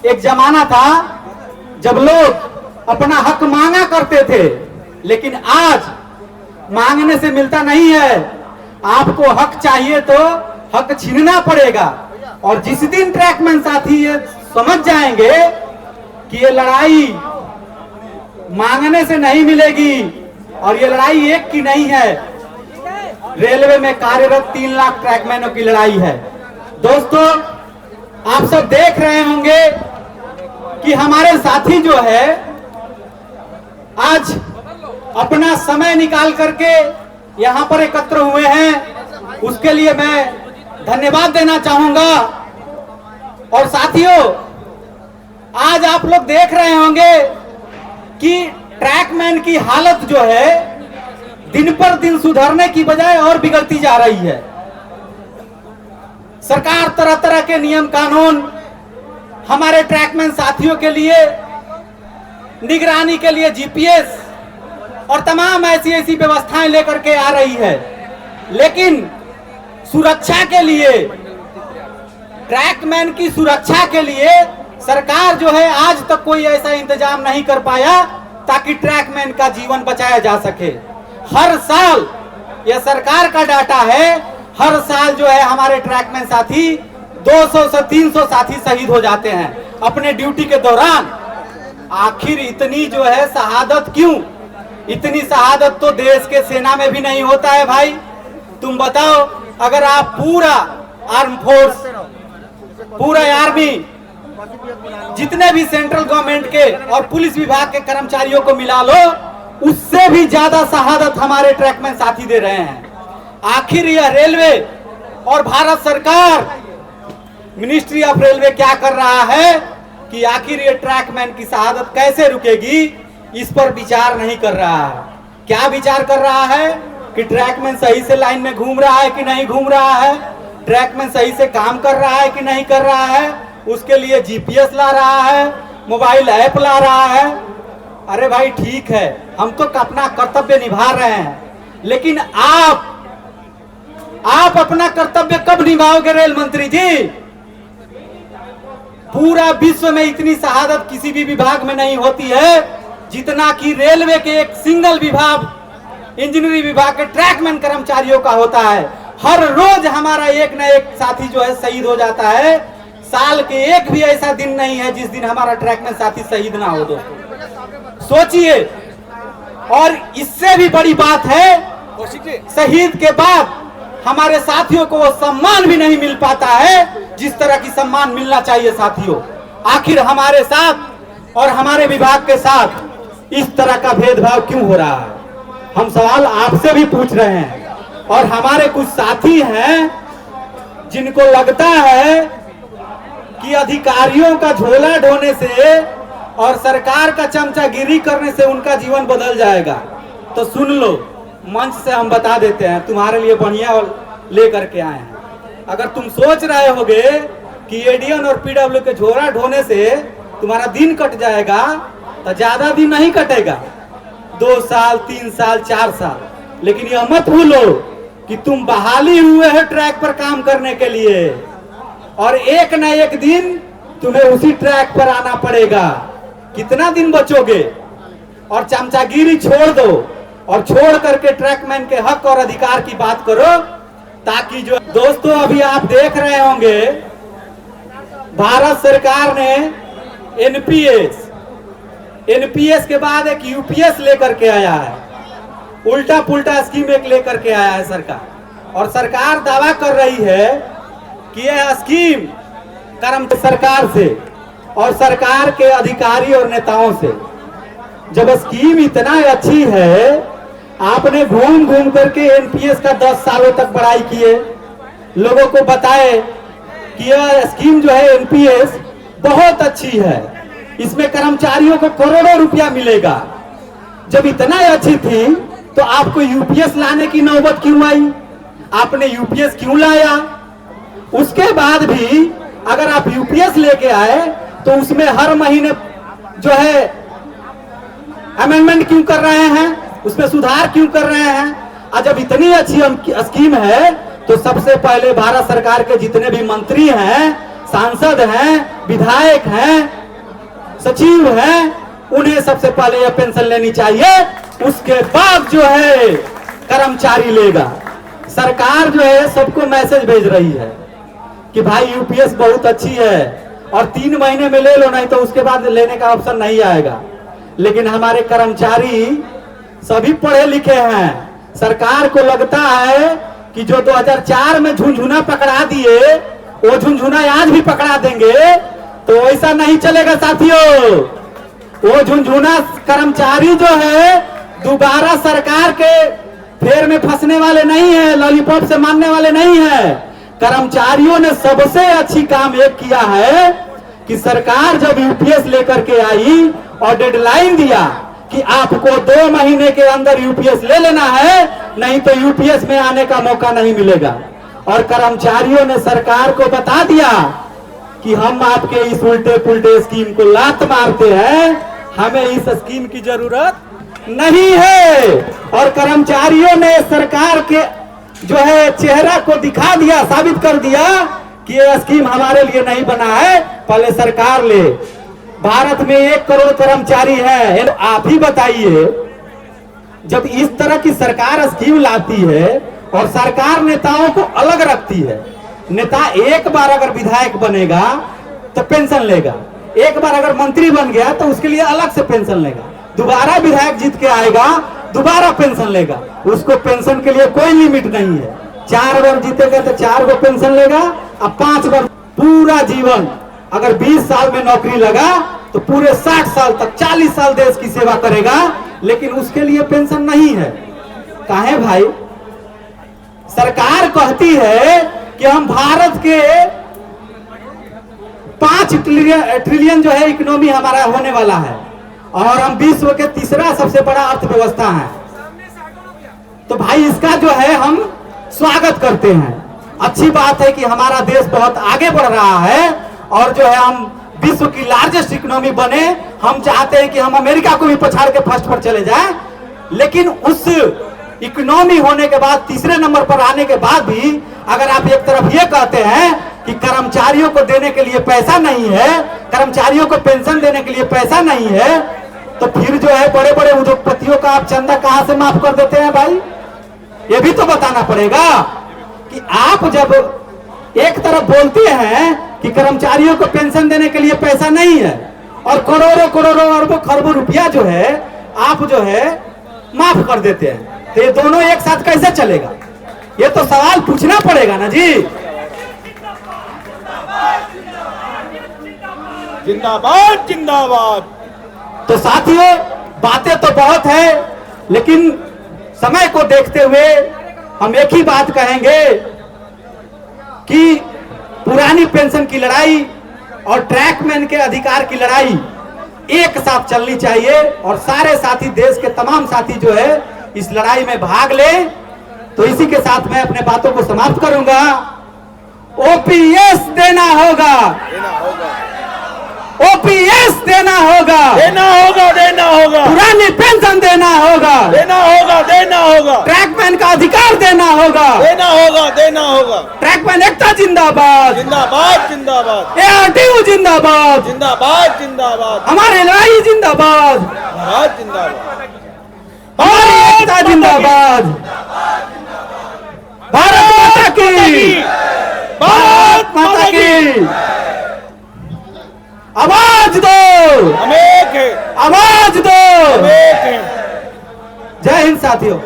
एक जमाना था जब लोग अपना हक मांगा करते थे, लेकिन आज मांगने से मिलता नहीं है। आपको हक चाहिए तो हक छीनना पड़ेगा। और जिस दिन ट्रैकमैन साथी ये समझ जाएंगे कि ये लड़ाई मांगने से नहीं मिलेगी और ये लड़ाई एक की नहीं है, रेलवे में कार्यरत 3 लाख ट्रैकमैनों की लड़ाई है। दोस्तों, आप सब देख रहे होंगे कि हमारे साथी जो है आज अपना समय निकाल करके यहां पर एकत्र हुए हैं, उसके लिए मैं धन्यवाद देना चाहूंगा। और साथियों, आज आप लोग देख रहे होंगे कि ट्रैकमैन की हालत जो है दिन पर दिन सुधरने की बजाय और बिगड़ती जा रही है। सरकार तरह तरह के नियम कानून हमारे ट्रैकमैन साथियों के लिए, निगरानी के लिए जीपीएस और तमाम ऐसी ऐसी व्यवस्थाएं लेकर के आ रही है, लेकिन सुरक्षा के लिए, ट्रैकमैन की सुरक्षा के लिए सरकार जो है आज तक कोई ऐसा इंतजाम नहीं कर पाया ताकि ट्रैकमैन का जीवन बचाया जा सके। हर साल, यह सरकार का डाटा है, हर साल जो है हमारे ट्रैकमैन साथी 200 से 300 साथी शहीद हो जाते हैं अपने ड्यूटी के दौरान। आखिर इतनी जो है शहादत क्यों? इतनी शहादत तो देश के सेना में भी नहीं होता है भाई। तुम बताओ, अगर आप पूरा आर्म फोर्स, पूरा आर्मी, जितने भी सेंट्रल गवर्नमेंट के और पुलिस विभाग के कर्मचारियों को मिला लो, उससे भी ज्यादा शहादत हमारे ट्रैकमैन साथी दे रहे हैं। आखिर यह रेलवे और भारत सरकार, मिनिस्ट्री ऑफ रेलवे क्या कर रहा है कि आखिर ये ट्रैकमैन की शहादत कैसे रुकेगी, इस पर विचार नहीं कर रहा है। क्या विचार कर रहा है कि ट्रैकमैन सही से लाइन में घूम रहा है कि नहीं घूम रहा है, ट्रैकमैन सही से काम कर रहा है कि नहीं कर रहा है, उसके लिए जीपीएस ला रहा है, मोबाइल ऐप ला रहा है। अरे भाई ठीक है, हम तो अपना कर्तव्य निभा रहे हैं, लेकिन आप अपना कर्तव्य कब निभाओगे रेल मंत्री जी? पूरा विश्व में इतनी शहादत किसी भी विभाग में नहीं होती है जितना कि रेलवे के एक सिंगल विभाग, इंजीनियरिंग विभाग के ट्रैकमैन कर्मचारियों का होता है। हर रोज हमारा एक न एक साथी जो है शहीद हो जाता है। साल के एक भी ऐसा दिन नहीं है जिस दिन हमारा ट्रैकमैन साथी शहीद ना हो। दोस्तों सोचिए, और इससे भी बड़ी बात है, शहीद के बाद हमारे साथियों को वो सम्मान भी नहीं मिल पाता है जिस तरह की सम्मान मिलना चाहिए। साथियों, आखिर हमारे साथ और हमारे विभाग के साथ इस तरह का भेदभाव क्यों हो रहा है? हम सवाल आपसे भी पूछ रहे हैं। और हमारे कुछ साथी हैं जिनको लगता है कि अधिकारियों का झोला ढोने से और सरकार का चमचागिरी करने से उनका जीवन बदल जाएगा। तो सुन लो, मंच से हम बता देते हैं, तुम्हारे लिए बढ़िया लेकर के आए हैं। अगर तुम सोच रहे होगे कि एडीएन और पीडब्ल्यू के झोला ढोने से तुम्हारा दिन कट जाएगा, तो ज्यादा दिन नहीं कटेगा, 2 साल, 3 साल, 4 साल। लेकिन यह मत भूलो कि तुम बहाली हुए हो ट्रैक पर काम करने के लिए, और एक न एक दिन तुम्हें उसी ट्रैक पर आना पड़ेगा। कितना दिन बचोगे? और चमचागिरी छोड़ दो और छोड़ करके ट्रैकमैन के हक और अधिकार की बात करो, ताकि जो दोस्तों अभी आप देख रहे होंगे, भारत सरकार ने एनपीएस के बाद एक यूपीएस लेकर के आया है। उल्टा पुल्टा स्कीम एक लेकर के आया है सरकार, और सरकार दावा कर रही है कि यह स्कीम कर्मचारी सरकार से और सरकार के अधिकारी और नेताओं से। जब स्कीम इतना अच्छी है, आपने घूम घूम करके एनपीएस का 10 सालों तक पढ़ाई किए, लोगों को बताए कि यह स्कीम जो है एनपीएस बहुत अच्छी है, इसमें कर्मचारियों को करोड़ों रुपया मिलेगा। जब इतना अच्छी थी तो आपको यूपीएस लाने की नौबत क्यों आई? आपने यूपीएस क्यों लाया? उसके बाद भी अगर आप यूपीएस लेके आए तो उसमें हर महीने जो है अमेंडमेंट क्यों कर रहे हैं, उसमें सुधार क्यों कर रहे हैं? और जब इतनी अच्छी स्कीम है तो सबसे पहले भारत सरकार के जितने भी मंत्री हैं सांसद हैं, विधायक हैं, सचिव हैं, उन्हें सबसे पहले यह पेंशन लेनी चाहिए, उसके बाद जो है कर्मचारी लेगा। सरकार जो है सबको मैसेज भेज रही है कि भाई यूपीएस बहुत अच्छी है और 3 महीने में ले लो, नहीं तो उसके बाद लेने का ऑप्शन नहीं आएगा। लेकिन हमारे कर्मचारी सभी पढ़े लिखे हैं। सरकार को लगता है कि जो 2004 में झुनझुना पकड़ा दिए वो झुनझुना आज भी पकड़ा देंगे, तो ऐसा नहीं चलेगा साथियों। वो झुनझुना कर्मचारी जो है दोबारा सरकार के फेर में फंसने वाले नहीं है, लॉलीपॉप से मारने वाले नहीं है। कर्मचारियों ने सबसे अच्छी काम एक किया है कि सरकार जब यूपीएस लेकर के आई और डेडलाइन दिया कि आपको 2 महीने के अंदर यूपीएस ले लेना है, नहीं तो यूपीएस में आने का मौका नहीं मिलेगा। और कर्मचारियों ने सरकार को बता दिया कि हम आपके इस उल्टे पुल्टे स्कीम को लात मारते हैं, हमें इस स्कीम की जरूरत नहीं है। और कर्मचारियों ने सरकार के जो है चेहरा को दिखा दिया, साबित कर दिया कि यह स्कीम हमारे लिए नहीं बना है, पहले सरकार ले। भारत में 1 करोड़ कर्मचारी है। आप ही बताइए, जब इस तरह की सरकार स्कीम लाती है और सरकार नेताओं को अलग रखती है, नेता एक बार अगर विधायक बनेगा तो पेंशन लेगा, एक बार अगर मंत्री बन गया तो उसके लिए अलग से पेंशन लेगा, दोबारा विधायक जीत के आएगा दोबारा पेंशन लेगा, उसको पेंशन के लिए कोई लिमिट नहीं है। 4 बार जीतेगा तो 4 गो पेंशन लेगा, अब 5 बार पूरा जीवन अगर 20 साल में नौकरी लगा तो पूरे 60 साल तक 40 साल देश की सेवा करेगा, लेकिन उसके लिए पेंशन नहीं है। काहे भाई? सरकार कहती है कि हम भारत के 5 ट्रिलियन जो है इकोनॉमी हमारा होने वाला है और हम विश्व के 3रा सबसे बड़ा अर्थव्यवस्था है। तो भाई इसका जो है हम स्वागत करते हैं। अच्छी बात है कि हमारा देश बहुत आगे बढ़ रहा है और जो है हम विश्व की लार्जेस्ट इकोनॉमी बने। हम चाहते हैं कि हम अमेरिका को भी पछाड़ के फर्स्ट पर चले जाएं, लेकिन उस इकोनॉमी होने के बाद 3रे नंबर पर आने के बाद भी अगर आप एक तरफ ये कहते हैं कि कर्मचारियों को देने के लिए पैसा नहीं है, कर्मचारियों को पेंशन देने के लिए पैसा नहीं है, तो फिर जो है बड़े बड़े उद्योगपतियों का आप चंदा कहां से माफ कर देते हैं भाई? ये भी तो बताना पड़ेगा कि आप जब एक तरफ बोलते हैं कि कर्मचारियों को पेंशन देने के लिए पैसा नहीं है और करोड़ों करोड़ों अरबों खरबों रुपया जो है आप जो है माफ कर देते हैं, तो ये दोनों एक साथ कैसे चलेगा? ये तो सवाल पूछना पड़ेगा ना जी। जिंदाबाद जिंदाबाद। तो साथियों, बातें तो बहुत है, लेकिन समय को देखते हुए हम एक ही बात कहेंगे कि पुरानी पेंशन की लड़ाई और ट्रैकमैन के अधिकार की लड़ाई एक साथ चलनी चाहिए और सारे साथी, देश के तमाम साथी जो है इस लड़ाई में भाग ले। तो इसी के साथ मैं अपने बातों को समाप्त करूंगा। ओपीएस देना होगा, ओपीएस देना होगा, देना होगा, देना होगा, पुरानी पेंशन देना होगा, देना होगा, देना होगा, ट्रैकमैन का अधिकार देना होगा, देना होगा, देना होगा। ट्रैकमैन एकता जिंदाबाद, जिंदाबाद जिंदाबाद, एआरटीयू जिंदाबाद, जिंदाबाद जिंदाबाद, हमारी लड़ाई जिंदाबाद, भारत जिंदाबाद, हमारी एकता जिंदाबाद, भारत माता की, भारत माता की। आवाज दो, हम एक हैं, आवाज दो। हम एक हैं। जय हिंद साथियों।